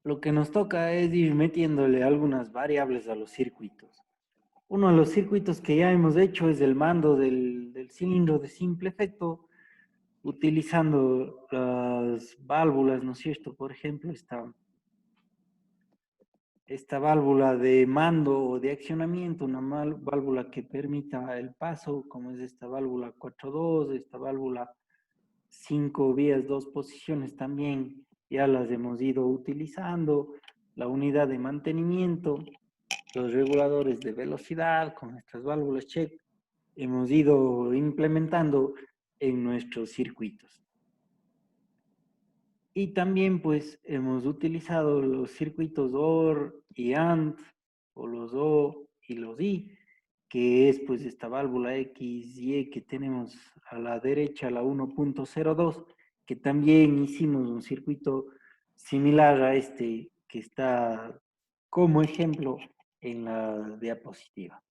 lo que nos toca es ir metiéndole algunas variables a los circuitos. Uno de los circuitos que ya hemos hecho es el mando del cilindro de simple efecto, utilizando las válvulas, ¿no es cierto? Por ejemplo, esta válvula de mando o de accionamiento, una válvula que permita el paso, como es esta válvula 4.2, esta válvula 5 vías, 2 posiciones también, ya las hemos ido utilizando, la unidad de mantenimiento, los reguladores de velocidad con estas válvulas check, hemos ido implementando en nuestros circuitos. Y también pues hemos utilizado los circuitos OR y AND, o los O y los I, que es pues esta válvula X y E que tenemos a la derecha, la 1.02, que también hicimos un circuito similar a este que está como ejemplo en la diapositiva.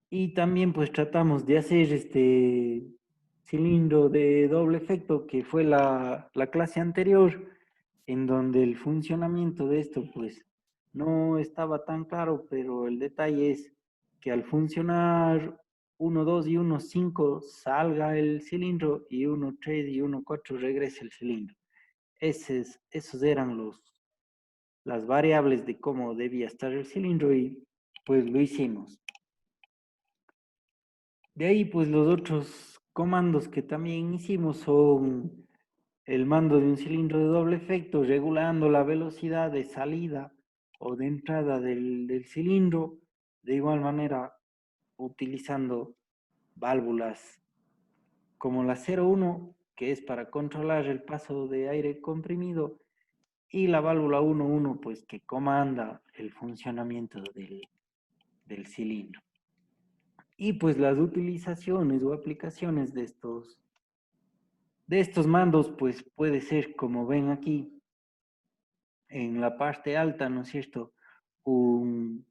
Y también pues tratamos de hacer este cilindro de doble efecto que fue la clase anterior, en donde el funcionamiento de esto pues no estaba tan claro, pero el detalle es que al funcionar 1, 2 y 1, 5 salga el cilindro y 1, 3 y 1, 4 regrese el cilindro. Esos eran las variables de cómo debía estar el cilindro y pues lo hicimos. De ahí, pues los otros comandos que también hicimos son el mando de un cilindro de doble efecto, regulando la velocidad de salida o de entrada del cilindro, de igual manera utilizando válvulas como la 01, que es para controlar el paso de aire comprimido, y la válvula 11, pues que comanda el funcionamiento del cilindro. Y pues las utilizaciones o aplicaciones de estos mandos, pues puede ser, como ven aquí, en la parte alta, ¿no es cierto? Un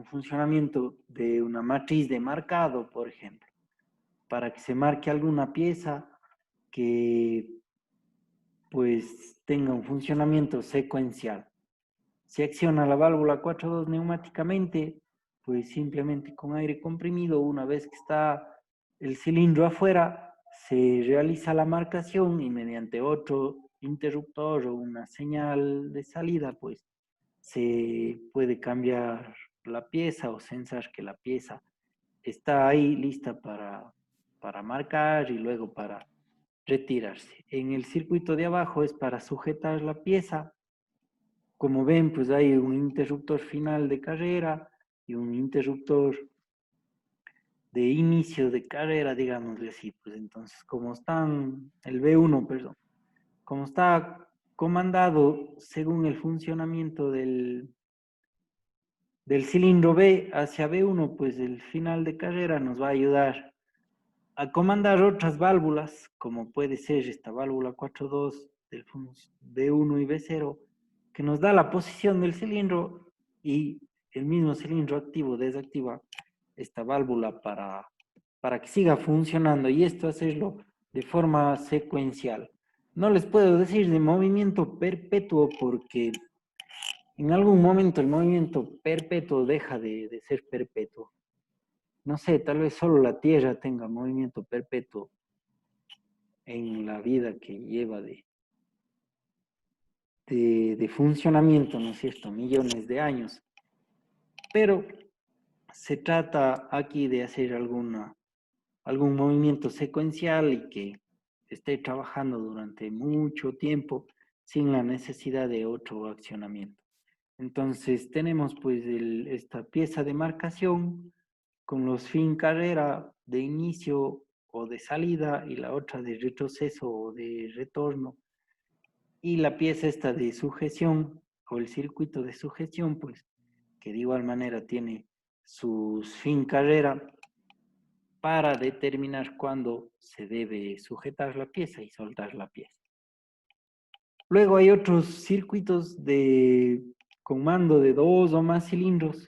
funcionamiento de una matriz de marcado, por ejemplo, para que se marque alguna pieza que pues tenga un funcionamiento secuencial. Se acciona la válvula 4.2 neumáticamente, pues simplemente con aire comprimido, una vez que está el cilindro afuera, se realiza la marcación y mediante otro interruptor o una señal de salida, pues se puede cambiar la pieza o censar que la pieza está ahí lista para marcar y luego para retirarse. En el circuito de abajo es para sujetar la pieza. Como ven, pues hay un interruptor final de carrera y un interruptor de inicio de carrera, digámosle así. Pues entonces, como están, el B1, perdón, como está comandado según el funcionamiento del cilindro B hacia B1, pues el final de carrera nos va a ayudar a comandar otras válvulas, como puede ser esta válvula 4.2 del B1 y B0, que nos da la posición del cilindro y el mismo cilindro activo desactiva esta válvula para que siga funcionando y esto hacerlo de forma secuencial. No les puedo decir de movimiento perpetuo porque en algún momento el movimiento perpetuo deja de ser perpetuo. No sé, tal vez solo la Tierra tenga movimiento perpetuo en la vida que lleva de funcionamiento, ¿no es cierto? Millones de años. Pero se trata aquí de hacer algún movimiento secuencial y que esté trabajando durante mucho tiempo sin la necesidad de otro accionamiento. Entonces tenemos pues esta pieza de marcación con los fin carrera de inicio o de salida y la otra de retroceso o de retorno. Y la pieza esta de sujeción o el circuito de sujeción, pues que de igual manera tiene sus fin carrera para determinar cuándo se debe sujetar la pieza y soltar la pieza. Luego hay otros circuitos con mando de 2 o más cilindros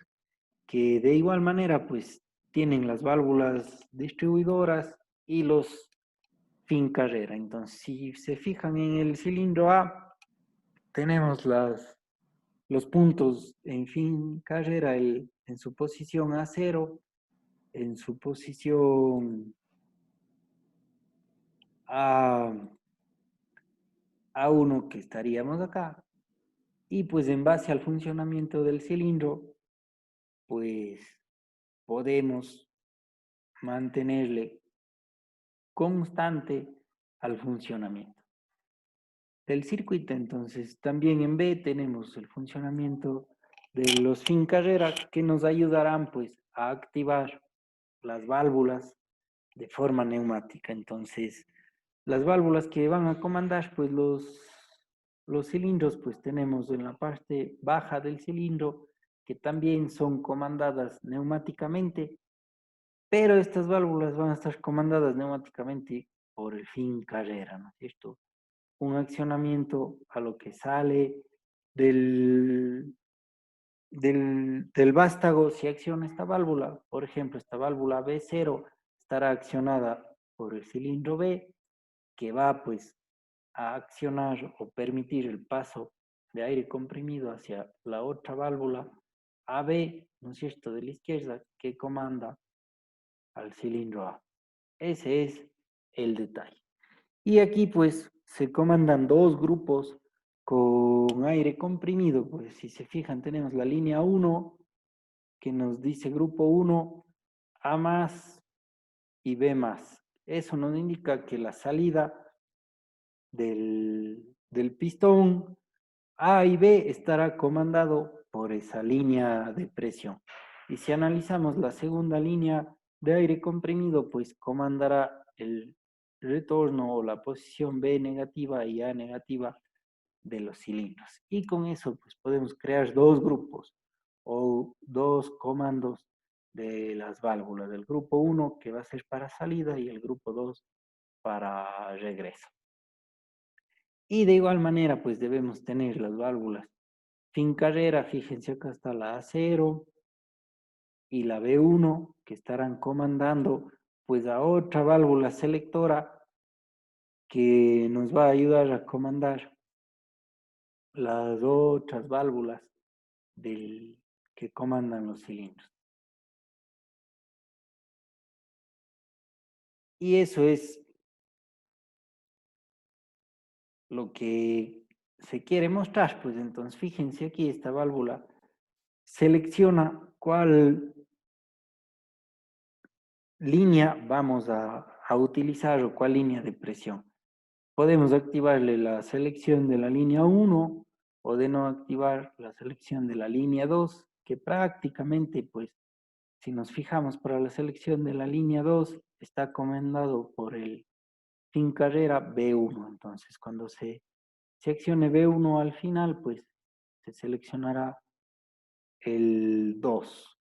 que de igual manera pues tienen las válvulas distribuidoras y los fin carrera. Entonces, si se fijan en el cilindro A, tenemos los puntos en fin carrera en su posición A0, en su posición A, A1 que estaríamos acá, y pues en base al funcionamiento del cilindro, pues podemos mantenerle constante al funcionamiento del circuito. Entonces también en B tenemos el funcionamiento de los fin carrera que nos ayudarán pues a activar las válvulas de forma neumática. Entonces las válvulas que van a comandar pues los cilindros, pues tenemos en la parte baja del cilindro que también son comandadas neumáticamente, pero estas válvulas van a estar comandadas neumáticamente por el fin carrera, ¿no es cierto? Un accionamiento a lo que sale del, del vástago. Si acciona esta válvula, por ejemplo, esta válvula B0 estará accionada por el cilindro B, que va pues a accionar o permitir el paso de aire comprimido hacia la otra válvula AB, ¿no es cierto?, de la izquierda, que comanda al cilindro A. Ese es el detalle. Y aquí pues se comandan dos grupos con aire comprimido. Pues si se fijan tenemos la línea 1 que nos dice grupo 1, A más y B más. Eso nos indica que la salida del pistón A y B estará comandado por esa línea de presión. Y si analizamos la segunda línea de aire comprimido, pues comandará el retorno o la posición B negativa y A negativa de los cilindros. Y con eso pues podemos crear dos grupos o dos comandos de las válvulas. El grupo 1 que va a ser para salida y el grupo 2 para regreso. Y de igual manera pues debemos tener las válvulas fin carrera. Fíjense acá está la A0 y la B1 que estarán comandando pues a otra válvula selectora que nos va a ayudar a comandar las otras válvulas que comandan los cilindros. Y eso es lo que se quiere mostrar. Pues entonces fíjense aquí esta válvula selecciona cuál línea vamos a utilizar o cuál línea de presión. Podemos activarle la selección de la línea 1 o de no activar la selección de la línea 2, que prácticamente, pues, si nos fijamos para la selección de la línea 2, está comandado por el fin carrera B1. Entonces, cuando se accione B1 al final, pues, se seleccionará el 2.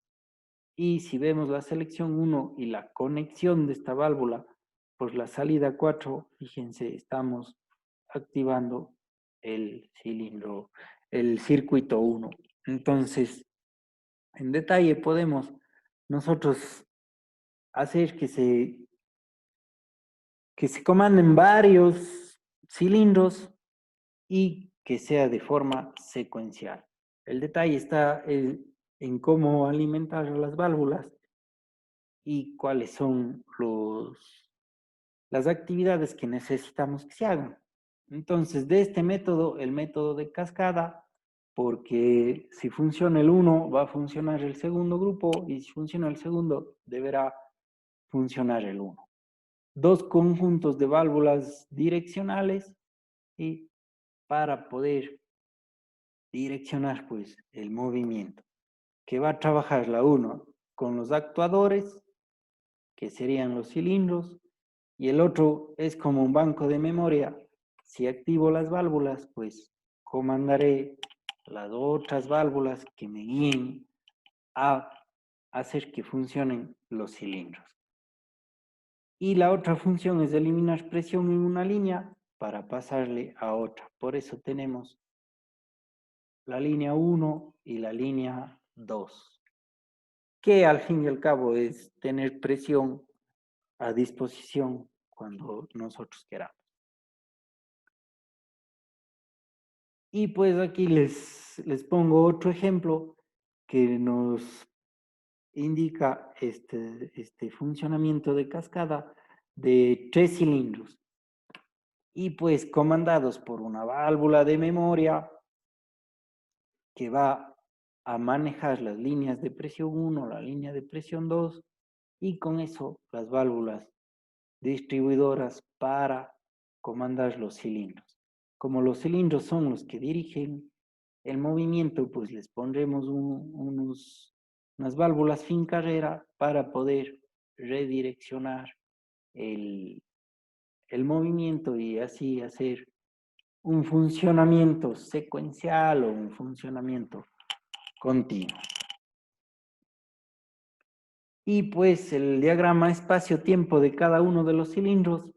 Y si vemos la selección 1 y la conexión de esta válvula, pues la salida 4, fíjense, estamos activando el cilindro, el circuito 1. Entonces, en detalle podemos nosotros hacer que se comanden varios cilindros y que sea de forma secuencial. El detalle está en cómo alimentar las válvulas y cuáles son las actividades que necesitamos que se hagan. Entonces, de este método, el método de cascada, porque si funciona el uno, va a funcionar el segundo grupo, y si funciona el segundo, deberá funcionar el uno. Dos conjuntos de válvulas direccionales y para poder direccionar pues el movimiento, que va a trabajar la 1 con los actuadores, que serían los cilindros, y el otro es como un banco de memoria. Si activo las válvulas, pues comandaré las otras válvulas que me guíen a hacer que funcionen los cilindros. Y la otra función es eliminar presión en una línea para pasarle a otra. Por eso tenemos la línea 1 y la línea 2, que al fin y al cabo es tener presión a disposición cuando nosotros queramos. Y pues aquí les pongo otro ejemplo que nos indica este funcionamiento de cascada de 3 cilindros. Y pues comandados por una válvula de memoria que va a manejar las líneas de presión 1, la línea de presión 2 y con eso las válvulas distribuidoras para comandar los cilindros. Como los cilindros son los que dirigen el movimiento, pues les pondremos unas válvulas fin carrera para poder redireccionar el, el movimiento y así hacer un funcionamiento secuencial o un funcionamiento continuo. Y pues el diagrama espacio-tiempo de cada uno de los cilindros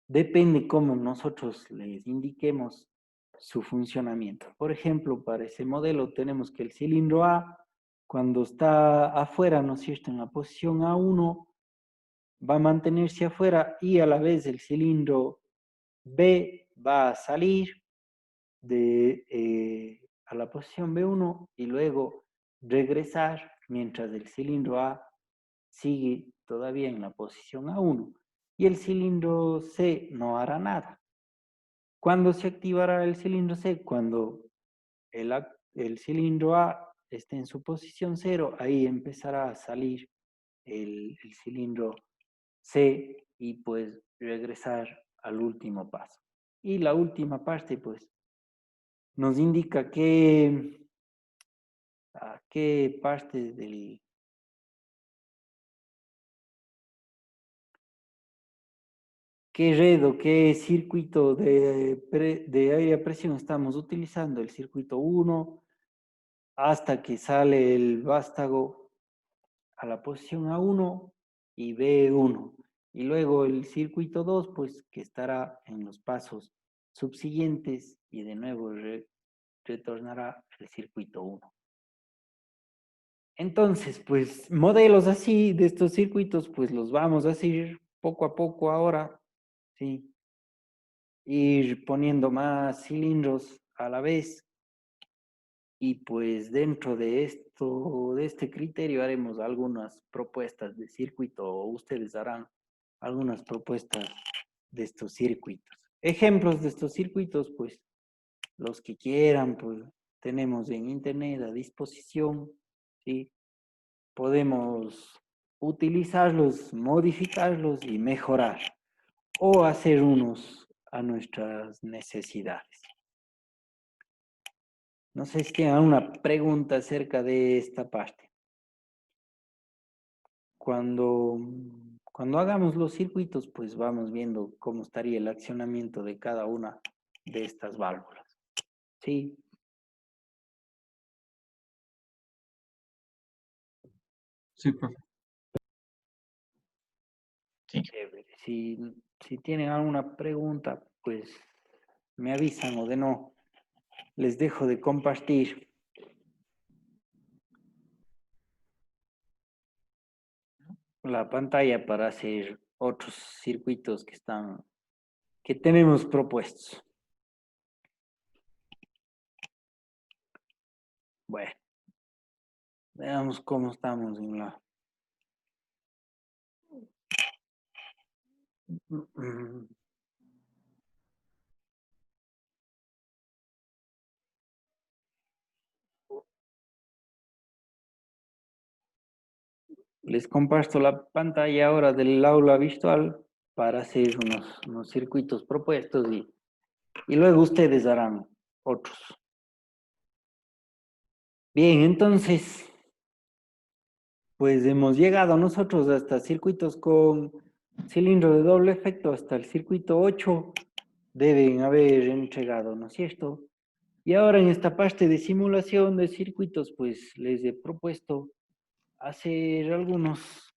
depende cómo nosotros les indiquemos su funcionamiento. Por ejemplo, para ese modelo tenemos que el cilindro A, cuando está afuera, ¿no es cierto?, en la posición A1, va a mantenerse afuera y a la vez el cilindro B va a salir a la posición B1 y luego regresar mientras el cilindro A sigue todavía en la posición A1 y el cilindro C no hará nada. ¿Cuándo se activará el cilindro C? Cuando el cilindro A esté en su posición 0, ahí empezará a salir el cilindro C y pues regresar al último paso. Y la última parte pues nos indica a qué parte qué red o qué circuito de aire a presión estamos utilizando, el circuito 1, hasta que sale el vástago a la posición A1 y B1. Y luego el circuito 2, pues que estará en los pasos subsiguientes y de nuevo retornará el circuito 1. Entonces, pues modelos así de estos circuitos, pues los vamos a seguir poco a poco ahora, ¿sí? Ir poniendo más cilindros a la vez y pues dentro de esto, de este criterio haremos algunas propuestas de circuito o ustedes harán algunas propuestas de estos circuitos. Ejemplos de estos circuitos, pues los que quieran, pues tenemos en internet a disposición, ¿sí? Podemos utilizarlos, modificarlos y mejorar o hacer unos a nuestras necesidades. No sé si tienen alguna pregunta acerca de esta parte. Cuando hagamos los circuitos, pues vamos viendo cómo estaría el accionamiento de cada una de estas válvulas. ¿Sí? Sí, profe. Sí. Chévere. Si tienen alguna pregunta, pues me avisan o de no, les dejo de compartir. La pantalla para hacer otros circuitos que tenemos propuestos. Bueno, veamos cómo estamos en la... Les comparto la pantalla ahora del aula virtual para hacer unos circuitos propuestos y luego ustedes harán otros. Bien, entonces, pues hemos llegado nosotros hasta circuitos con cilindro de doble efecto, hasta el circuito 8 deben haber entregado, ¿no es cierto? Y ahora en esta parte de simulación de circuitos, pues les he propuesto hacer algunos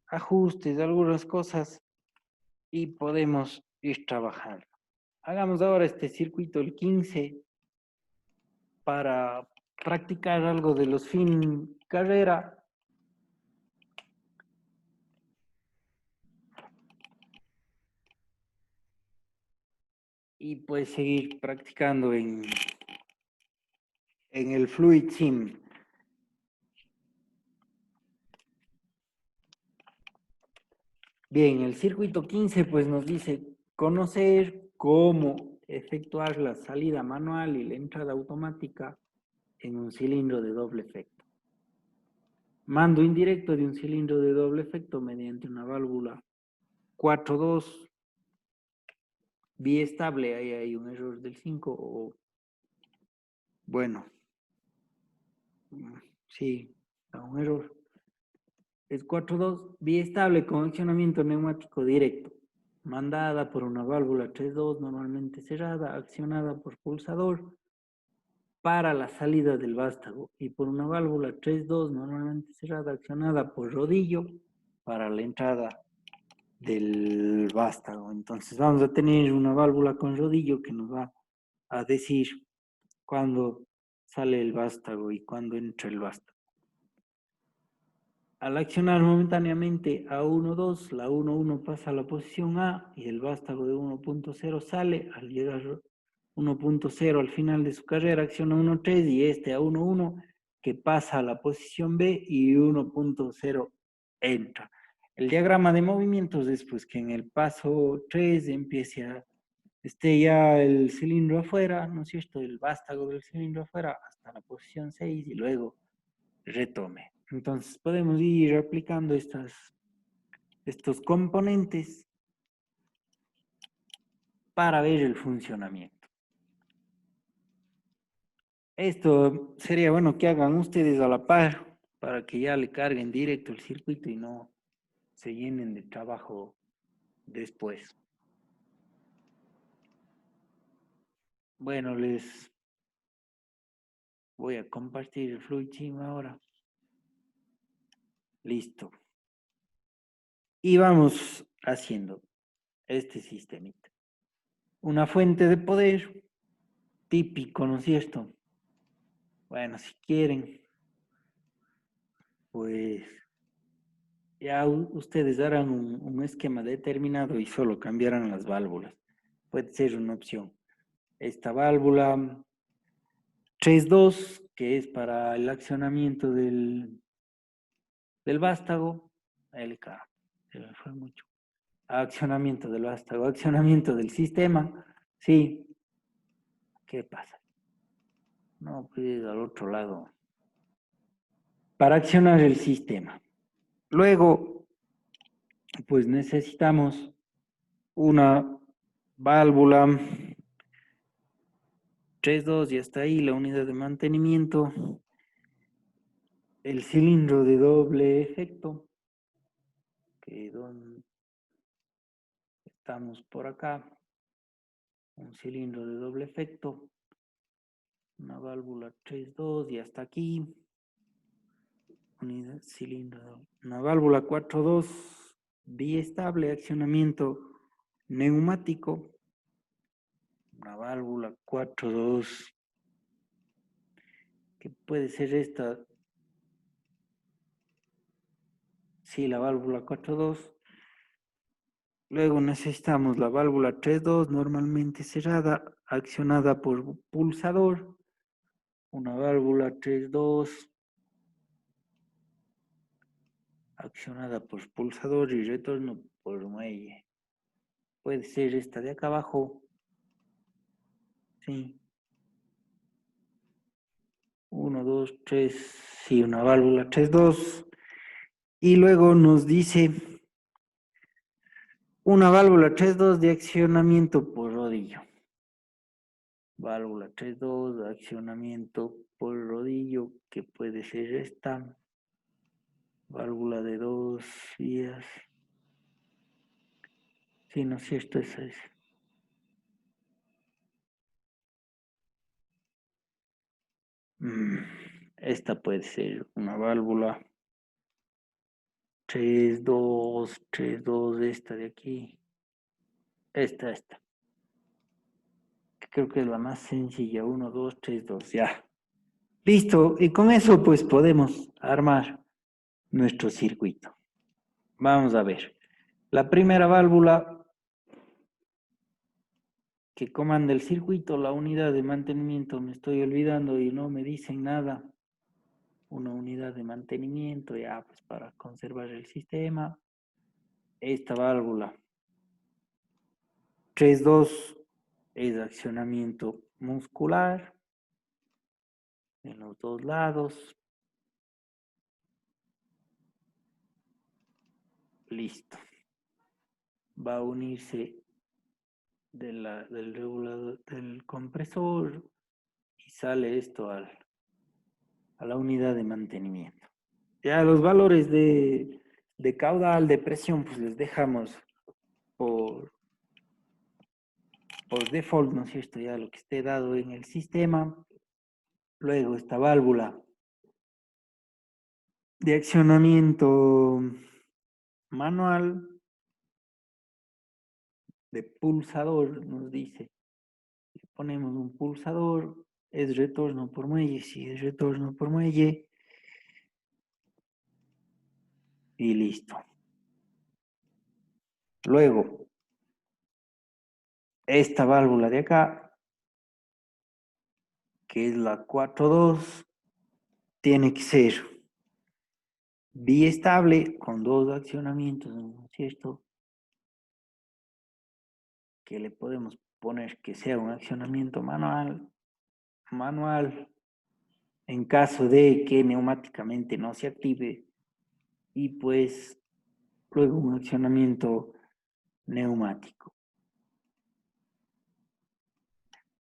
ajustes, algunas cosas y podemos ir trabajando. Hagamos ahora este circuito, el 15, para practicar algo de los fin carrera. Y pues seguir practicando en en el Fluid Sim. Bien, el circuito 15 pues nos dice conocer cómo efectuar la salida manual y la entrada automática en un cilindro de doble efecto. Mando indirecto de un cilindro de doble efecto mediante una válvula 4.2 biestable, ahí hay un error del 5 o bueno, sí, un error. Es 4.2 biestable con accionamiento neumático directo, mandada por una válvula 3.2 normalmente cerrada, accionada por pulsador para la salida del vástago y por una válvula 3.2 normalmente cerrada, accionada por rodillo para la entrada del vástago. Entonces vamos a tener una válvula con rodillo que nos va a decir cuándo sale el vástago y cuándo entra el vástago. Al accionar momentáneamente a 1.2, la 1.1 pasa a la posición A y el vástago de 1.0 sale. Al llegar 1.0 al final de su carrera acciona 1.3 y este a 1.1 que pasa a la posición B y 1.0 entra. El diagrama de movimientos es pues que en el paso 3 esté ya el cilindro afuera, ¿no es cierto? El vástago del cilindro afuera hasta la posición 6 y luego retome. Entonces podemos ir aplicando estos componentes para ver el funcionamiento. Esto sería bueno que hagan ustedes a la par para que ya le carguen directo el circuito y no se llenen de trabajo después. Bueno, les voy a compartir el Fluid Sim ahora. Listo. Y vamos haciendo este sistemita. Una fuente de poder típico, ¿no es cierto? Bueno, si quieren, pues ya ustedes harán un esquema determinado y solo cambiarán las válvulas. Puede ser una opción. Esta válvula 3.2, que es para el accionamiento del vástago, se me fue mucho. Accionamiento del vástago, accionamiento del sistema, sí. ¿Qué pasa? No, pues al otro lado. Para accionar el sistema. Luego, pues necesitamos una válvula 3.2 y hasta ahí la unidad de mantenimiento, el cilindro de doble efecto, que donde estamos por acá, un cilindro de doble efecto, una válvula 3.2 y hasta aquí, unidad cilindro, una válvula 4.2 biestable, accionamiento neumático, una válvula 4.2 que puede ser esta, sí, la válvula 4.2. Luego necesitamos la válvula 3.2 normalmente cerrada, accionada por pulsador, una válvula 3.2 accionada por pulsador y retorno por muelle. Puede ser esta de acá abajo, sí. 1, 2, 3, sí, una válvula 3.2. Y luego nos dice una válvula 3.2 de accionamiento por rodillo. Válvula 3.2, accionamiento por rodillo, que puede ser esta. Válvula de 2 vías. Sí, no es cierto, esa es. Esta puede ser una válvula 3.2, 3.2, esta de aquí. Esta. Creo que es la más sencilla, 1, 2, 3, 2, ya. Listo, y con eso pues podemos armar nuestro circuito. Vamos a ver. La primera válvula que comanda el circuito, la unidad de mantenimiento, me estoy olvidando y no me dicen nada. Una unidad de mantenimiento, ya pues para conservar el sistema. Esta válvula 3.2 es accionamiento muscular en los dos lados. Listo. Va a unirse del regulador del compresor y sale esto a la unidad de mantenimiento. Ya los valores de caudal, de presión, pues les dejamos por default, ¿no es cierto? Ya lo que esté dado en el sistema. Luego esta válvula de accionamiento manual, de pulsador, nos dice. Le ponemos un pulsador, es retorno por muelle, sí, es retorno por muelle. Y listo. Luego, esta válvula de acá, que es la 4.2, tiene que ser biestable con dos accionamientos, ¿no es cierto? Que le podemos poner que sea un accionamiento manual, en caso de que neumáticamente no se active, y pues luego un accionamiento neumático.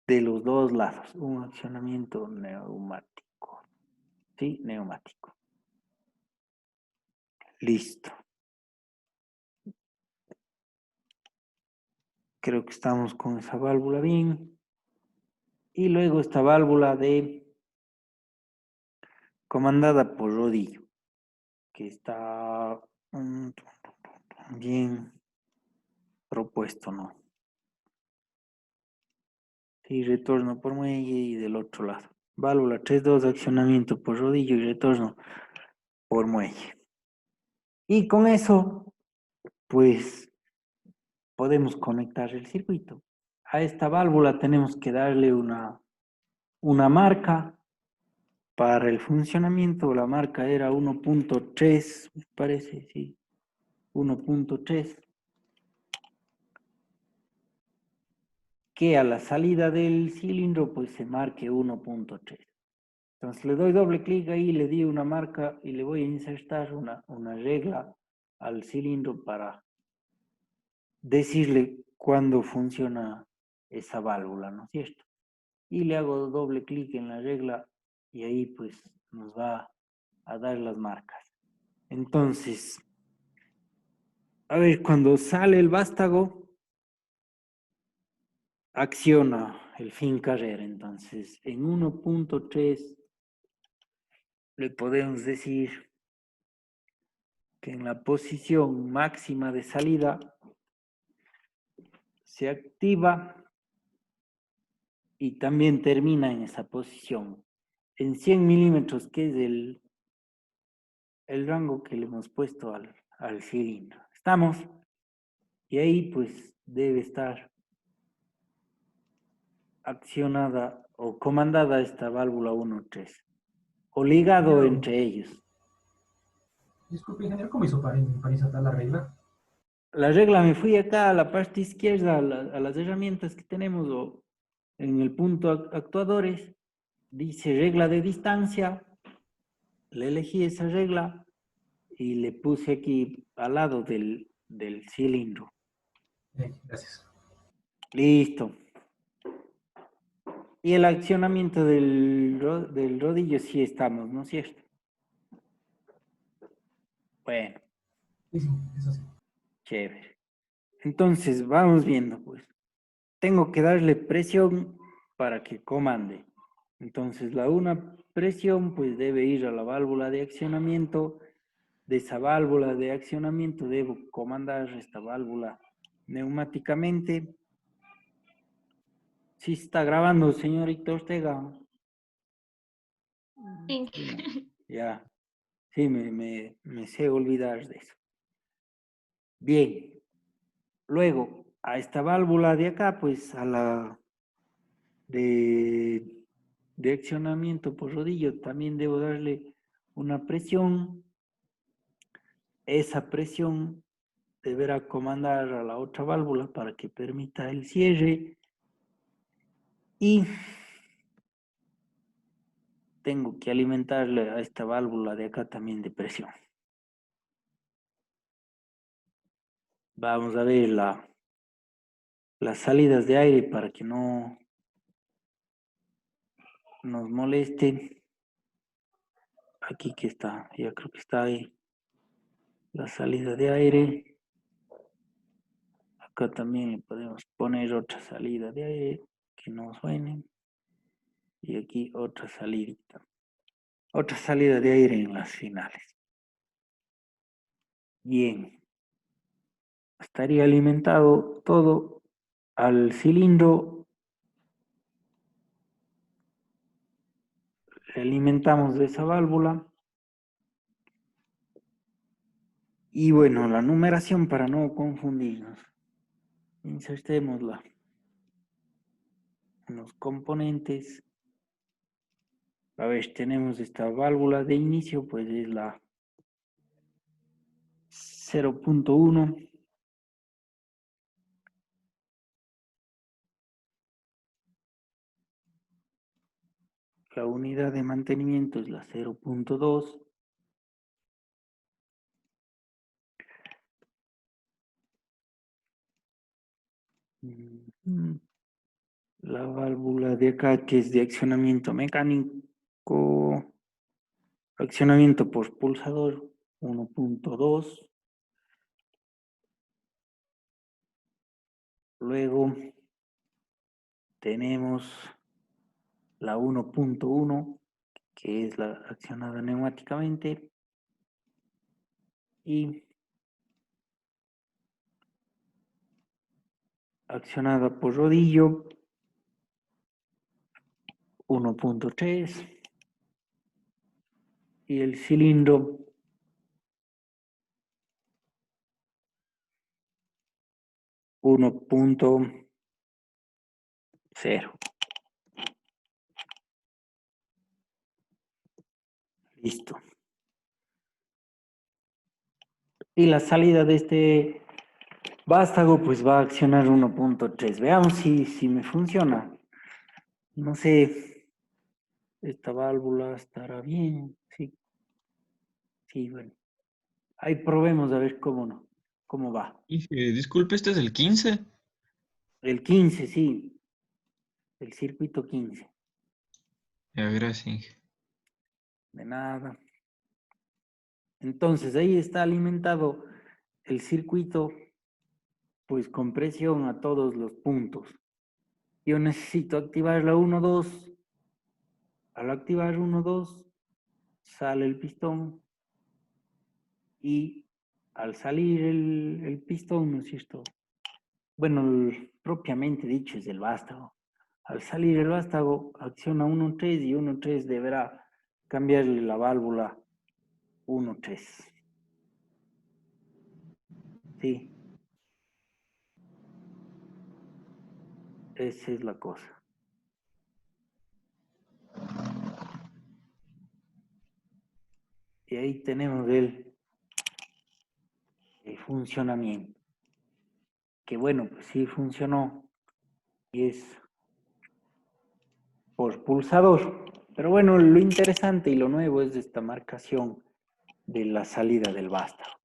De los dos lados, un accionamiento neumático. ¿Sí? Neumático. Listo. Creo que estamos con esa válvula bien. Y luego esta válvula de comandada por rodillo, que está bien propuesto, ¿no? Sí, retorno por muelle y del otro lado. Válvula 3.2, accionamiento por rodillo y retorno por muelle. Y con eso, pues, podemos conectar el circuito. A esta válvula tenemos que darle una marca para el funcionamiento. La marca era 1.3, me parece, sí, 1.3. Que a la salida del cilindro pues se marque 1.3. Entonces le doy doble clic ahí, le di una marca y le voy a insertar una regla al cilindro para decirle cuándo funciona esa válvula, ¿no es cierto? Y le hago doble clic en la regla y ahí pues nos va a dar las marcas. Entonces, a ver, cuando sale el vástago, acciona el fin carrera. Entonces, en 1.3 le podemos decir que en la posición máxima de salida se activa y también termina en esa posición. En 100 milímetros, que es el rango que le hemos puesto al cilindro. ¿Estamos? Y ahí pues debe estar accionada o comandada esta válvula 1.3 o ligado Ingeniero, entre ellos. disculpe, ingeniero, ¿cómo hizo para insertar la regla? La regla, me fui acá a la parte izquierda, a las herramientas que tenemos o en el punto actuadores, dice regla de distancia, le elegí esa regla y le puse aquí al lado del cilindro. Gracias. Listo. Y el accionamiento del rodillo sí estamos, ¿no es cierto? Bueno, Sí, eso sí. chévere. Entonces, vamos viendo, pues. Tengo que darle presión para que comande. Entonces, la una presión, pues, debe ir a la válvula de accionamiento. De esa válvula de accionamiento debo comandar esta válvula neumáticamente. Sí está grabando, señorita Ortega. Sí. Sí, ya. Sí, me sé olvidar de eso. Bien. Luego, a esta válvula de acá, pues a la de accionamiento por rodillo, también debo darle una presión. Esa presión deberá comandar a la otra válvula para que permita el cierre y tengo que alimentarle a esta válvula de acá también de presión. Vamos a ver las salidas de aire para que no nos moleste. Aquí que está, ya creo que está ahí la salida de aire. Acá también le podemos poner otra salida de aire que no suene. Y aquí otra salidita. Otra salida de aire en las finales. Bien. Estaría alimentado todo al cilindro. Le alimentamos de esa válvula. Y bueno, la numeración para no confundirnos. Insertémosla en los componentes. A ver, tenemos esta válvula de inicio, pues es la 0.1. La unidad de mantenimiento es la 0.2. La válvula de acá que es de accionamiento mecánico, accionamiento por pulsador 1.2. Luego tenemos la 1.1 que es la accionada neumáticamente y accionada por rodillo 1.3 y el cilindro 1.0. Listo. Y la salida de este vástago pues va a accionar 1.3. Veamos si me funciona. No sé, esta válvula estará bien. Sí, sí, bueno. Ahí probemos a ver cómo va. Disculpe, ¿este es el 15? El 15, sí. El circuito 15. Ya, gracias, Inge. De nada. Entonces ahí está alimentado el circuito pues con presión a todos los puntos. Yo necesito activar la 1, 2. Al activar 1, 2, sale el pistón y al salir el pistón, ¿no es cierto? Bueno, propiamente dicho es el vástago. Al salir el vástago, acciona 1.3 y 1.3 deberá cambiarle la válvula 1.3. Sí, esa es la cosa. Y ahí tenemos el funcionamiento. Que bueno, pues sí funcionó y es por pulsador. Pero bueno, lo interesante y lo nuevo es esta marcación de la salida del vástago.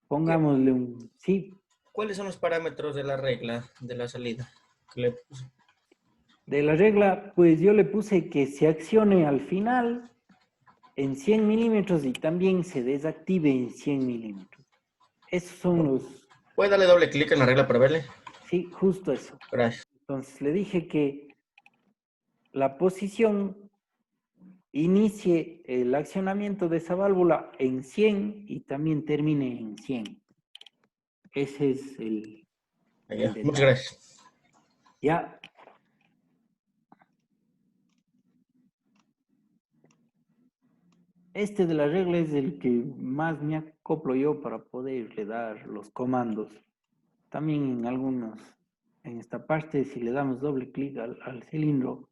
Pongámosle un sí. ¿Cuáles son los parámetros de la regla de la salida que le puse? De la regla, pues yo le puse que se accione al final en 100 milímetros y también se desactive en 100 milímetros. Esos son los... ¿Puede darle doble clic en la regla para verle? Sí, justo eso. Gracias. Entonces le dije que la posición inicie el accionamiento de esa válvula en 100 y también termine en 100. Ese es el Muchas detalle. gracias. Ya. Este de la regla es el que más me acoplo yo para poderle dar los comandos. También en algunos En esta parte, si le damos doble clic al cilindro,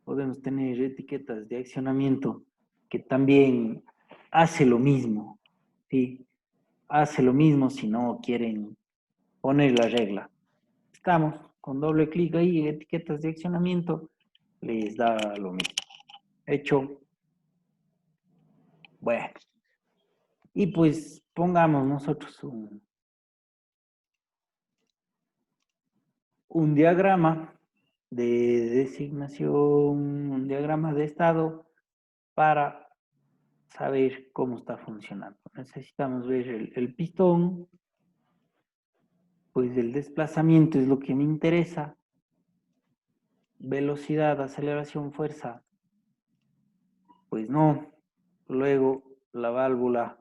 podemos tener etiquetas de accionamiento que también hace lo mismo, ¿sí? Hace lo mismo si no quieren poner la regla. Estamos con doble clic ahí, etiquetas de accionamiento, les da lo mismo. Hecho. Bueno. Y pues pongamos nosotros un diagrama de designación, un diagrama de estado para saber cómo está funcionando. Necesitamos ver el pistón, pues el desplazamiento es lo que me interesa, velocidad, aceleración, fuerza, pues no. Luego la válvula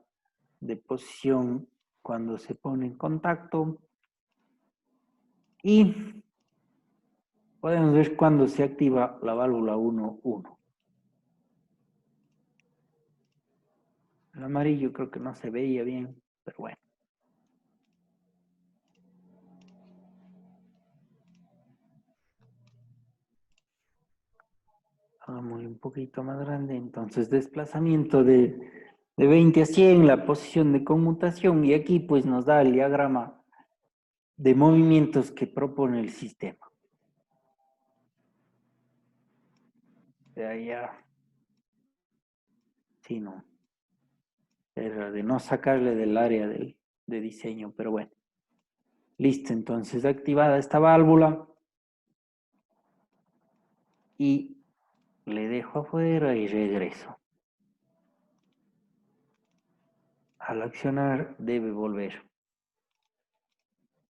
de posición cuando se pone en contacto y podemos ver cuando se activa la válvula 1-1. El amarillo creo que no se veía bien, pero bueno. Hagámosle un poquito más grande. Entonces, desplazamiento de 20 a 100, la posición de conmutación, y aquí pues nos da el diagrama de movimientos que propone el sistema. De allá. Sí, no. Era de no sacarle del área de diseño, pero bueno. Listo, entonces activada esta válvula. Y le dejo afuera y regreso. Al accionar debe volver.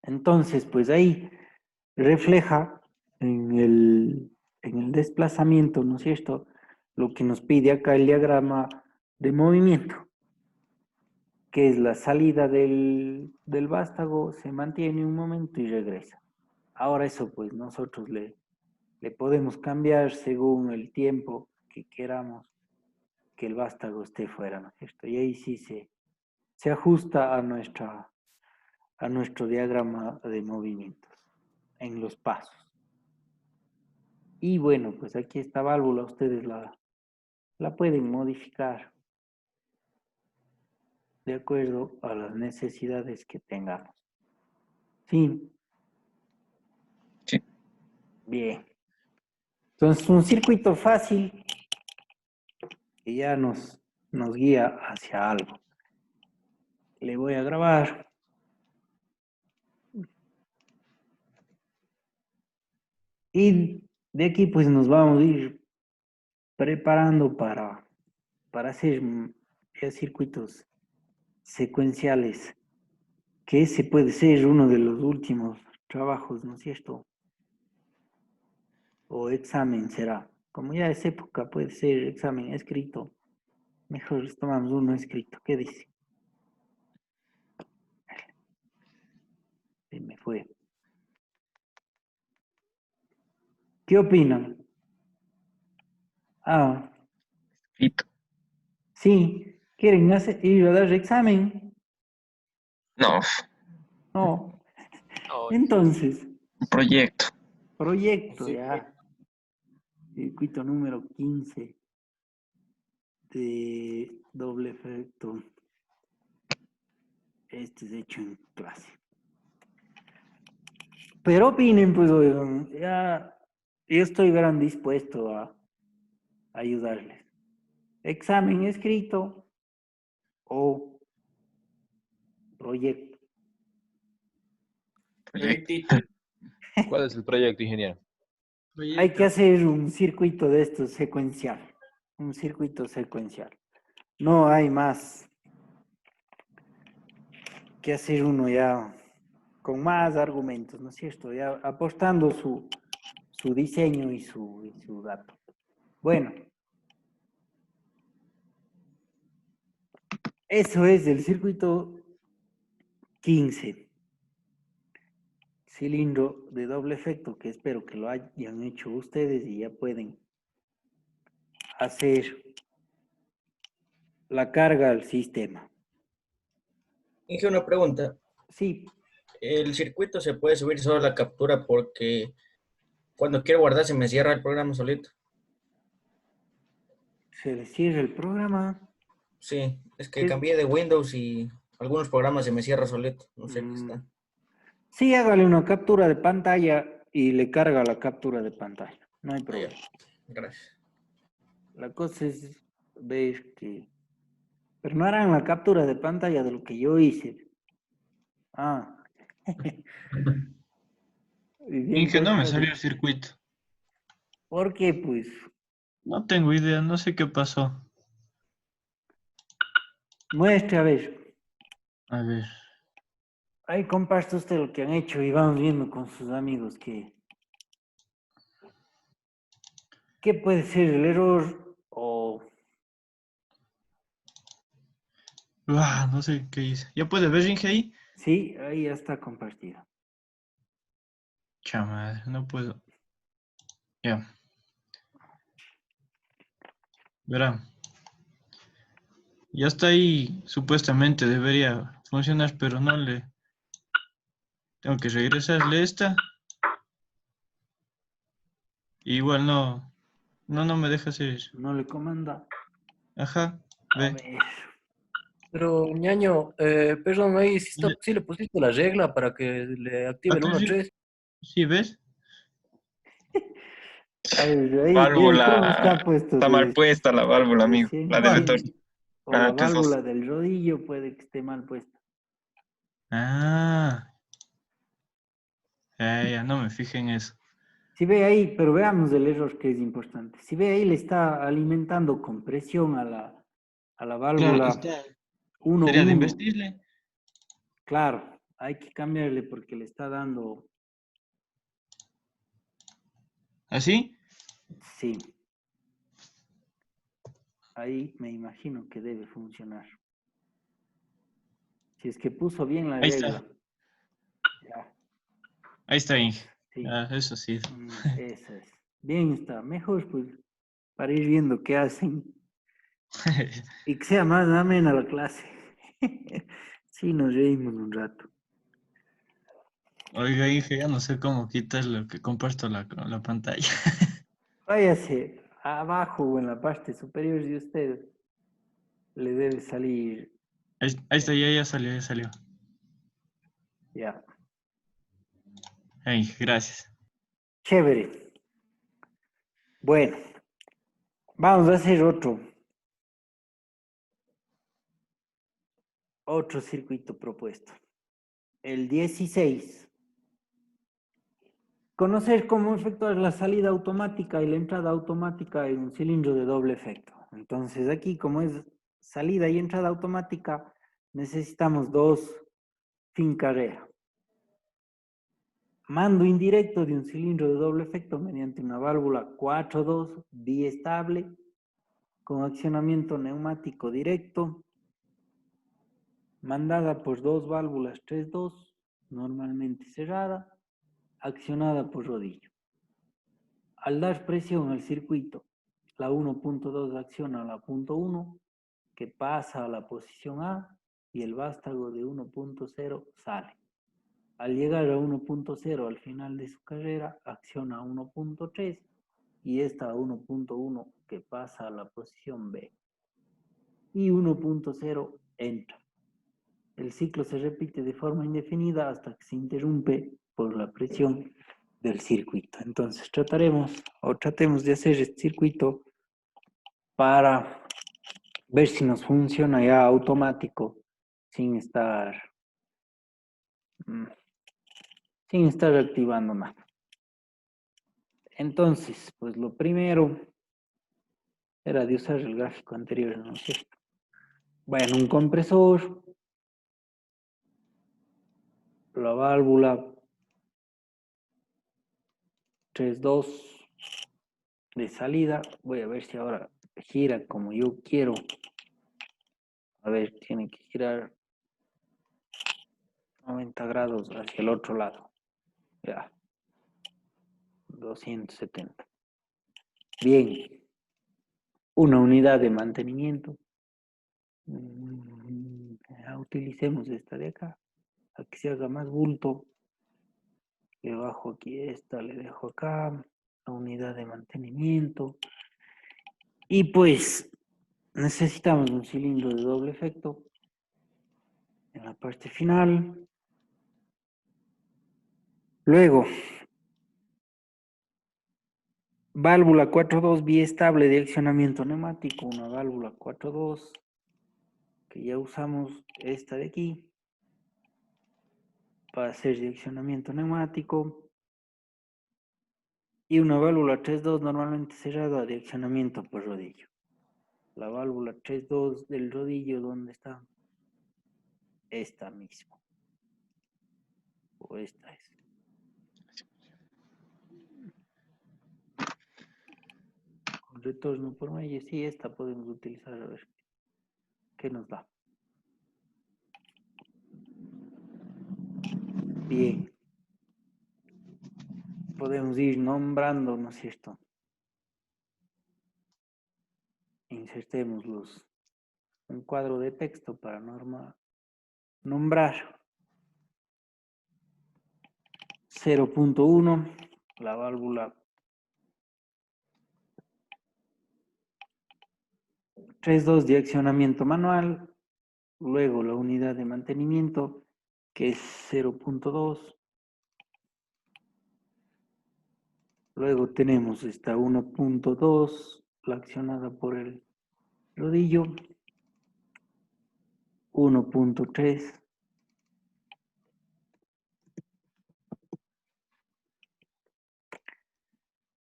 Entonces, pues ahí refleja en el desplazamiento, ¿no es cierto? Lo que nos pide acá el diagrama de movimiento, que es la salida del vástago, se mantiene un momento y regresa. Ahora eso, pues nosotros le podemos cambiar según el tiempo que queramos que el vástago esté fuera, ¿no es cierto? Y ahí sí se ajusta a nuestro diagrama de movimientos en los pasos. Y bueno, pues aquí esta válvula ustedes la pueden modificar de acuerdo a las necesidades que tengamos. ¿Sí? Sí. Bien. Entonces, un circuito fácil que ya nos guía hacia algo. Le voy a grabar. Y de aquí pues nos vamos a ir preparando para hacer ya circuitos secuenciales, que ese puede ser uno de los últimos trabajos, ¿no es cierto? O examen será. Como ya es época, puede ser examen escrito. Mejor tomamos uno escrito. ¿Qué dice? Se me fue. ¿Qué opinan? Ah, Escrito. sí. ¿Quieren ir a dar examen? No, No. No, Entonces, un proyecto. proyecto sí, ya. Circuito número 15 de doble efecto. Este es hecho en clase. Pero opinen, pues, oigan, ya yo estoy gran dispuesto a ayudarles. Examen escrito o proyecto. Proyecto. proyectito. ¿Cuál es el proyecto, ingeniero? Hay que hacer un circuito de estos secuencial. Un circuito secuencial. No hay más que hacer uno ya con más argumentos, ¿no es cierto? Ya apostando su diseño y su dato. Bueno, eso es el circuito 15. Cilindro de doble efecto, que espero que lo hayan hecho ustedes y ya pueden hacer la carga al sistema. Hice una pregunta. Sí, El circuito se puede subir solo a la captura porque cuando quiero guardar se me cierra el programa solito. Se le cierra el programa. Sí, es que ¿Qué? cambié de Windows y algunos programas se me cierra solito. No sé qué está. Sí, hágale una captura de pantalla y le carga la captura de pantalla. No hay Ya, problema. gracias. La cosa es ver que... Pero no harán la captura de pantalla de lo que yo hice. Ah. Y bien, Inge, no me cosas. salió el circuito. ¿Por qué? Pues No tengo idea, no sé qué pasó. muestre a ver. A ver. Ahí comparte usted lo que han hecho y vamos viendo con sus amigos qué puede ser el error o... No sé qué hice. ¿Ya puede ver, Inge, ahí? Sí, ahí ya está compartido. Chamadre, no puedo. Ya, verá. Ya está ahí, supuestamente debería funcionar, pero no le... Tengo que regresarle esta. Igual no me deja hacer eso. No le comanda. Ajá, A ve. ver. Pero, ñaño, perdón, ahí sí, Le- sí le pusiste la regla para que le active el Acá sí, 1.3. sí, ¿ves? A ver, ahí, ¿cómo Válvula. está puesto Está mal puesta la válvula, de amigo. 100? La de ¿Cuál? retorno. O la Ah, 3-2. válvula del rodillo puede que esté mal puesta. Ah, ya, no me fijé en eso. Si ve ahí, pero veamos el error que es importante. Si ve ahí, le está alimentando con presión a la Claro, válvula sería de 1.1. investirle. Claro, hay que cambiarle porque le está dando, ¿Así? sí, ahí me imagino que debe funcionar. Si es que puso bien la Ahí regla. está, Ya, ahí está, Inge. sí, Ah, eso sí. esa es. Bien está, mejor pues para ir viendo qué hacen y que sea más amena la clase. Sí, nos reímos un rato. Oiga, Inge, ya no sé cómo quitar lo que comparto la pantalla. Váyase abajo o en la parte superior de usted, le debe salir, Ahí está, ya salió, ya salió. ya. Inge, gracias. Chévere. Bueno, vamos a hacer otro circuito propuesto. El 16. Conocer cómo efectuar la salida automática y la entrada automática en un cilindro de doble efecto. Entonces aquí, como es salida y entrada automática, necesitamos dos fin carrera. Mando indirecto de un cilindro de doble efecto mediante una válvula 4-2 biestable con accionamiento neumático directo, mandada por dos válvulas 3-2, normalmente cerrada, accionada por rodillo. Al dar presión al circuito, la 1.2 acciona a la punto 1, que pasa a la posición A, y el vástago de 1.0 sale. Al llegar a 1.0 al final de su carrera, acciona a 1.3 y esta a 1.1 que pasa a la posición B. Y 1.0 entra. El ciclo se repite de forma indefinida hasta que se interrumpe por la presión del circuito. Entonces tratemos de hacer este circuito para ver si nos funciona ya automático sin estar, sin estar activando nada. Entonces, pues lo primero era de usar el gráfico anterior, ¿no es cierto? Bueno, un compresor, la válvula 3.2 de salida. Voy a ver si ahora gira como yo quiero. A ver, tiene que girar 90 grados hacia el otro lado. Ya, 270. Bien, una unidad de mantenimiento. Utilicemos esta de acá. a que se haga más bulto, le bajo aquí esta, le dejo acá, la unidad de mantenimiento. Y pues necesitamos un cilindro de doble efecto en la parte final. Luego, válvula 4.2 vía estable de accionamiento neumático, una válvula 4.2 que ya usamos esta de aquí para hacer direccionamiento neumático, y una válvula 3.2 normalmente cerrada de accionamiento por rodillo. La válvula 3.2 del rodillo, ¿dónde está? Esta misma. O esta es. Con retorno por medio, sí, esta podemos utilizar, a ver qué nos da. Bien. Podemos ir nombrando, ¿no es cierto? Insertemos un cuadro de texto para nombrar. 0.1, la válvula 3.2 de accionamiento manual, luego la unidad de mantenimiento que es 0.2, luego tenemos esta 1.2, la accionada por el rodillo, 1.3,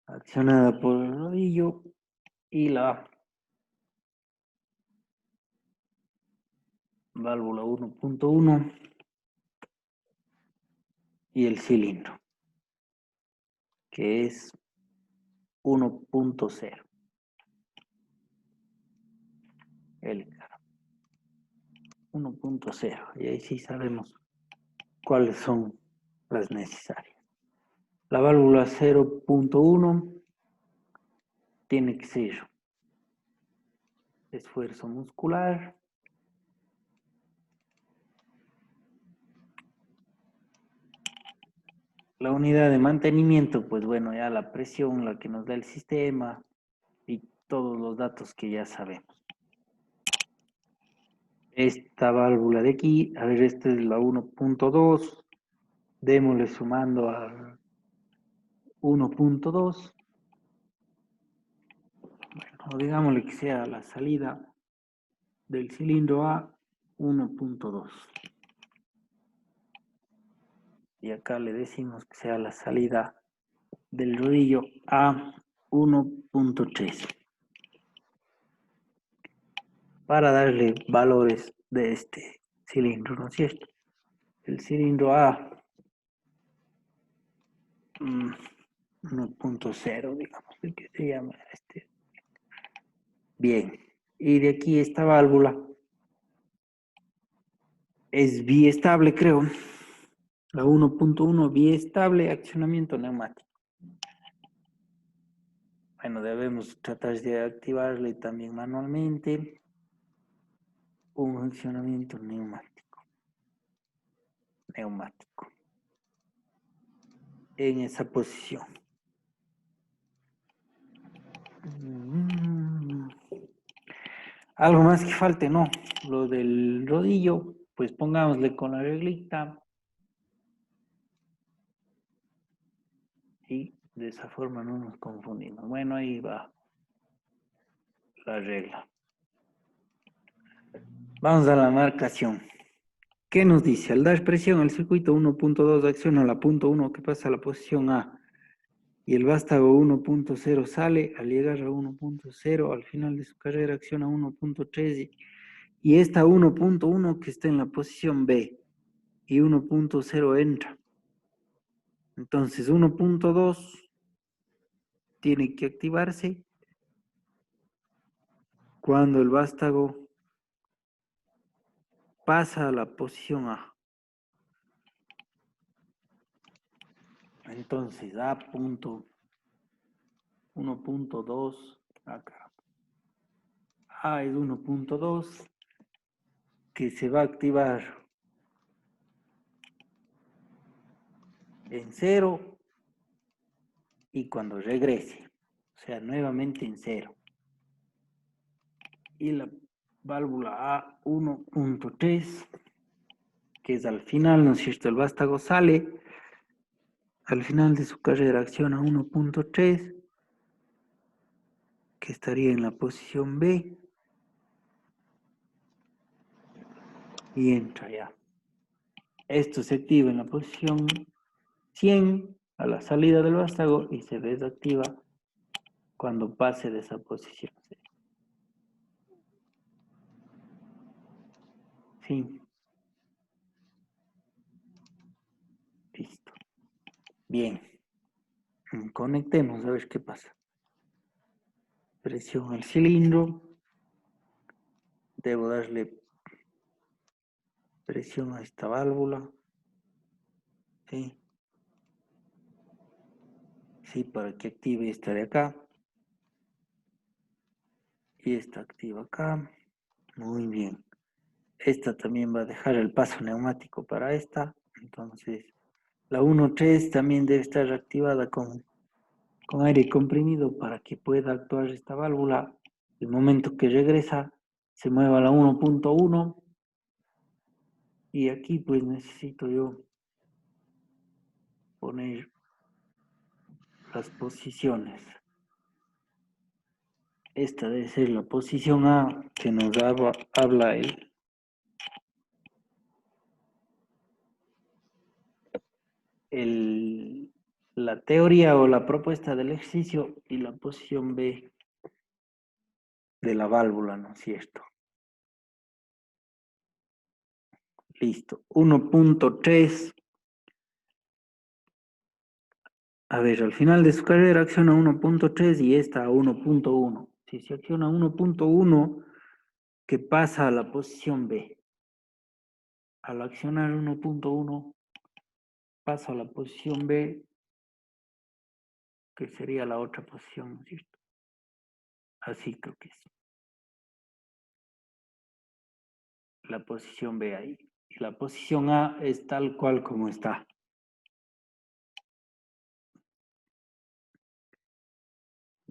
accionada por el rodillo, y la válvula 1.1 y el cilindro, que es 1.0. El 1.0, y ahí sí sabemos cuáles son las necesarias. La válvula 0.1 tiene que ser esfuerzo muscular. La unidad de mantenimiento, pues bueno, ya la presión, la que nos da el sistema y todos los datos que ya sabemos. Esta válvula de aquí, a ver, esta es la 1.2, démosle sumando a 1.2, bueno, digámosle que sea la salida del cilindro a 1.2. Y acá le decimos que sea la salida del rodillo a 1.3 para darle valores de este cilindro, ¿no es cierto? El cilindro A 1.0, digamos, el que se llama este. Bien, y de aquí esta válvula es biestable, creo. La 1.1 biestable, accionamiento neumático. Bueno, debemos tratar de activarle también manualmente. Un funcionamiento neumático. En esa posición. Algo más que falte, no. Lo del rodillo, pues pongámosle con la reglita. Y de esa forma no nos confundimos. Bueno, ahí va la regla. Vamos a la marcación. ¿Qué nos dice? Al dar presión al circuito 1.2 acciona la punto 1 que pasa a la posición A. Y el vástago 1.0 sale, al llegar a 1.0, al final de su carrera acciona 1.3 y esta 1.1 que está en la posición B y 1.0 entra. Entonces 1.2 tiene que activarse cuando el vástago pasa a la posición A. Entonces A punto 1.2 acá. A es 1.2 que se va a activar en 0 y cuando regrese, o sea, nuevamente en 0. Y la válvula A 1.3, que es al final, ¿no es cierto? El vástago sale, al final de su carrera acciona 1.3, que estaría en la posición B, y entra ya. Esto se activa en la posición 100 a la salida del vástago y se desactiva cuando pase de esa posición. Sí. Listo. Bien. Conectemos a ver qué pasa. Presión al cilindro. Debo darle presión a esta válvula. Sí. Sí, para que active esta de acá. Y esta activa acá. Muy bien. Esta también va a dejar el paso neumático para esta. Entonces, la 1.3 también debe estar activada con aire comprimido para que pueda actuar esta válvula. El momento que regresa, se mueva a la 1.1. Y aquí pues necesito yo poner las posiciones. Esta debe ser la posición A que nos habla la teoría o la propuesta del ejercicio y la posición B de la válvula, ¿no es cierto? Listo. 1.3. A ver, al final de su carrera acciona 1.3 y esta a 1.1. Si se acciona 1.1, que pasa a la posición B. Al accionar 1.1, pasa a la posición B, que sería la otra posición, ¿no es cierto? Así creo que es. La posición B ahí. Y la posición A es tal cual como está.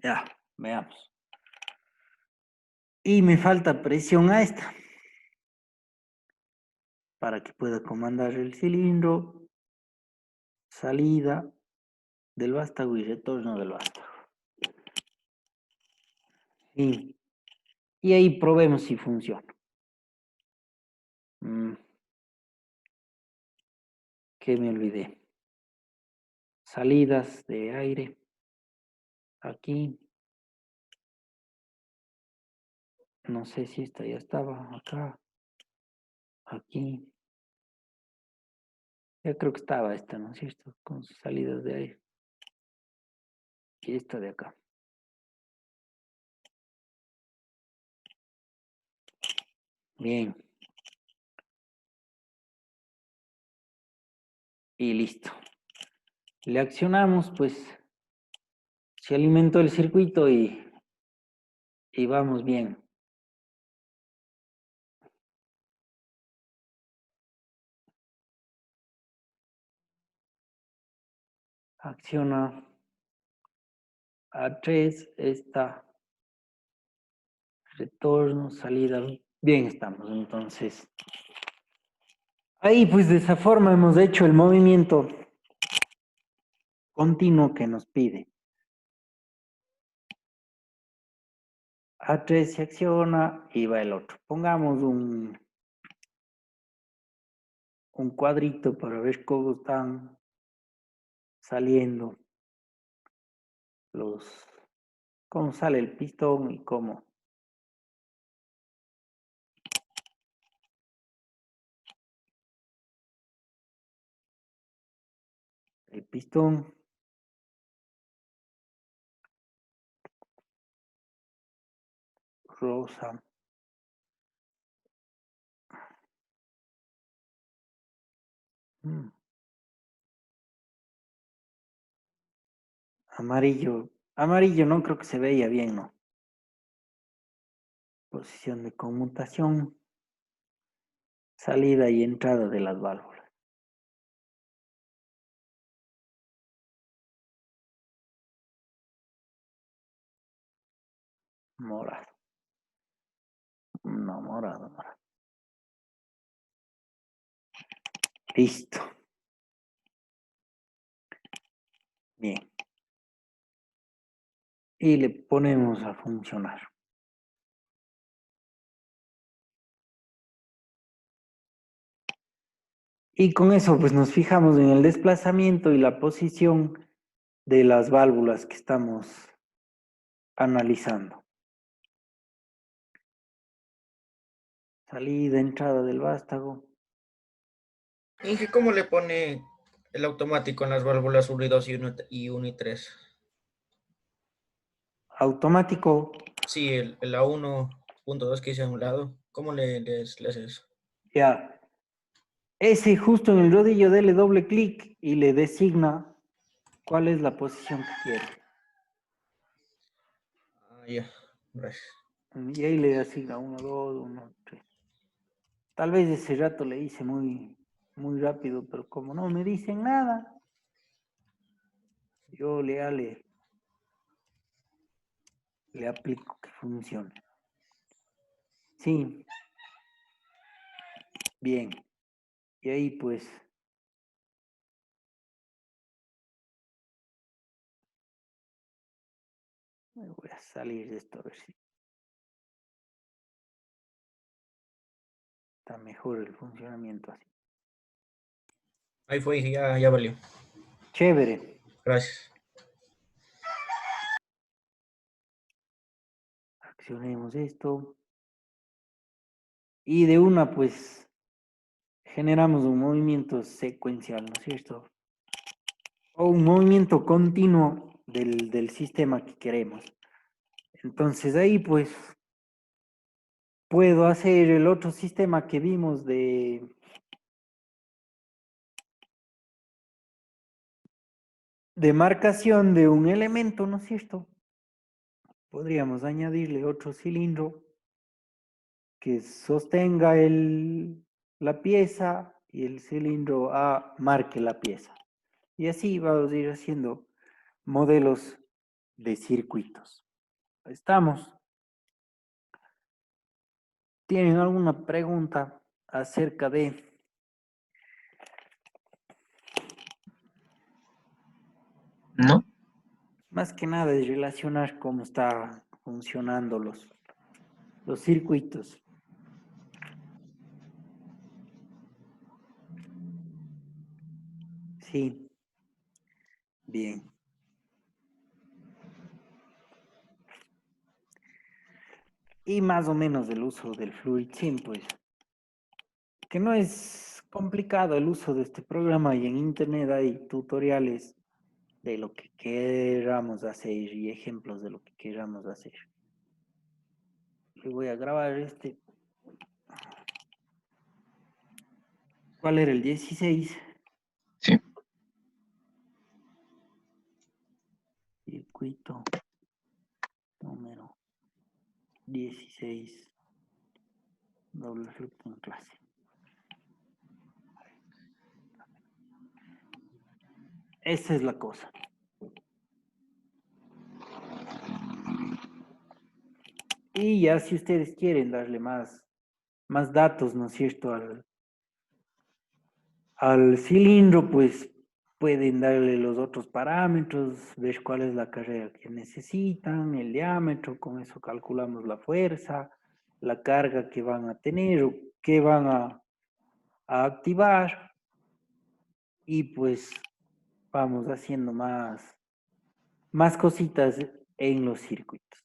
Ya, veamos. Y me falta presión a esta. Para que pueda comandar el cilindro, salida del vástago y retorno del vástago. Y ahí probemos si funciona. Que me olvidé. Salidas de aire. Aquí. No sé si esta ya estaba acá. Aquí. Ya creo que estaba esta, ¿no es cierto? Con sus salidas de aire. Y esta de acá. Bien. Y listo. Le accionamos, pues se alimentó el circuito y vamos bien. Acciona A3, esta, retorno, salida. Bien estamos, entonces. Ahí, pues de esa forma hemos hecho el movimiento continuo que nos pide. A3 se acciona y va el otro. Pongamos un cuadrito para ver cómo están saliendo cómo sale el pistón y cómo. El pistón. Rosa. Amarillo. Amarillo no creo que se veía bien, ¿no? Posición de conmutación. Salida y entrada de las válvulas. Morado. No, morado, morado. Listo. Bien. Y le ponemos a funcionar. Y con eso pues nos fijamos en el desplazamiento y la posición de las válvulas que estamos analizando. Salida, entrada del vástago. Inge, ¿cómo le pone el automático en las válvulas 1 y 2 y 1 y 3? Automático. Sí, la 1.2 que hice a un lado. ¿Cómo le haces? Ya. Ese justo en el rodillo dele doble clic y le designa cuál es la posición que quiere. Ah, ya. Gracias. Y ahí le asigna 1, 2, 1, 3. Tal vez ese rato le hice muy rápido, pero como no me dicen nada, yo le aplico que funcione. Sí. Bien. Y ahí pues me voy a salir de esto a ver si está mejor el funcionamiento así. Ahí fue, Inge, ya valió. Chévere. Gracias. Accionemos esto. Y de una pues generamos un movimiento secuencial, ¿no es cierto? O un movimiento continuo del sistema que queremos. Entonces ahí pues puedo hacer el otro sistema que vimos de marcación de un elemento, ¿no es cierto? Podríamos añadirle otro cilindro que sostenga la pieza y el cilindro A marque la pieza. Y así vamos a ir haciendo modelos de circuitos. Estamos. ¿Tienen alguna pregunta acerca de ¿No? más que nada es relacionar cómo están funcionando los circuitos? Sí, bien. Y más o menos el uso del Fluid Sim, pues, que no es complicado el uso de este programa y en internet hay tutoriales de lo que queramos hacer y ejemplos de lo que queramos hacer. Le voy a grabar este. ¿Cuál era el 16? Sí. Circuito número 16. Doble flujo en clase. Esa es la cosa. Y ya si ustedes quieren darle más datos, ¿no es cierto? Al cilindro, pues pueden darle los otros parámetros, ver cuál es la carrera que necesitan, el diámetro, con eso calculamos la fuerza, la carga que van a tener o que van a activar y pues vamos haciendo más cositas en los circuitos.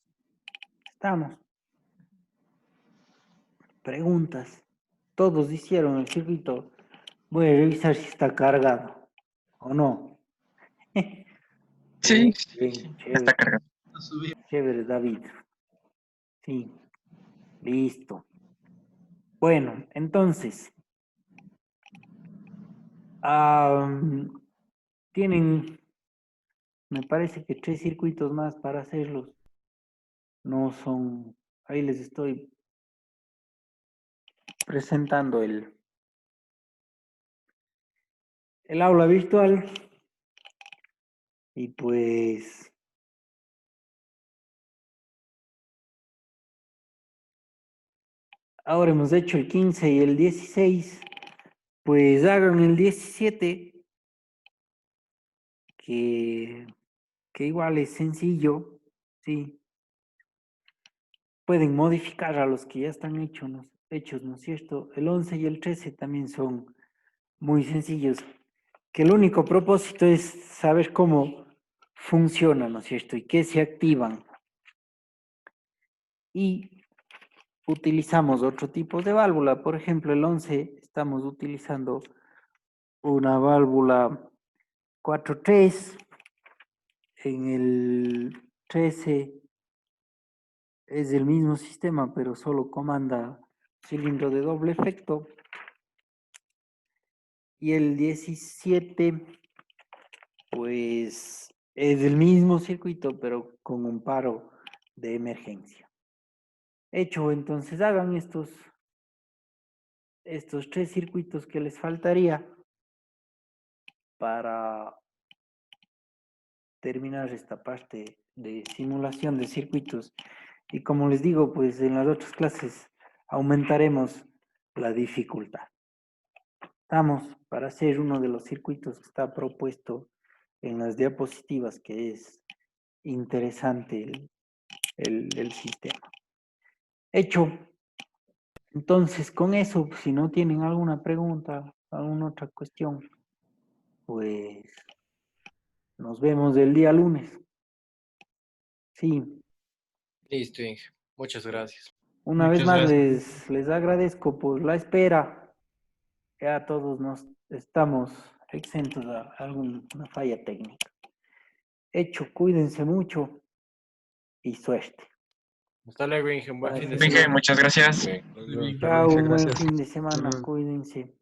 Estamos. Preguntas. Todos hicieron el circuito. Voy a revisar si está cargado o no. Sí, Bien, está chévere, cargado. chévere, David. Sí, listo. Bueno, entonces, tienen, me parece que 3 circuitos más para hacerlos. No son, ahí les estoy presentando el aula virtual. Y pues Ahora hemos hecho el 15 y el 16, pues hagan el 17, que igual es sencillo, sí. Pueden modificar a los que ya están hechos, ¿no es cierto? El 11 y el 13 también son muy sencillos, que el único propósito es saber cómo funcionan, ¿no es cierto? Y qué se activan. Y utilizamos otro tipo de válvula. Por ejemplo, el 11 estamos utilizando una válvula 4-3. En el 13 es el mismo sistema, pero solo comanda cilindro de doble efecto. Y el 17, pues es el mismo circuito, pero con un paro de emergencia. Hecho, entonces hagan estos 3 circuitos que les faltaría para terminar esta parte de simulación de circuitos. Y como les digo, pues en las otras clases aumentaremos la dificultad. Estamos para hacer uno de los circuitos que está propuesto en las diapositivas, que es interesante el sistema. Hecho. Entonces, con eso, si no tienen alguna pregunta, alguna otra cuestión, pues nos vemos el día lunes. Sí, Listo, Inge. Muchas gracias. una vez Muchas más gracias. les agradezco por la espera. Ya todos nos estamos exentos a alguna falla técnica. Hecho, cuídense mucho y suerte. Hasta luego, Inge. Un buen fin de Inge, semana. muchas gracias. Nos vemos. Chao, un buen Gracias. fin de semana, Hasta luego. cuídense.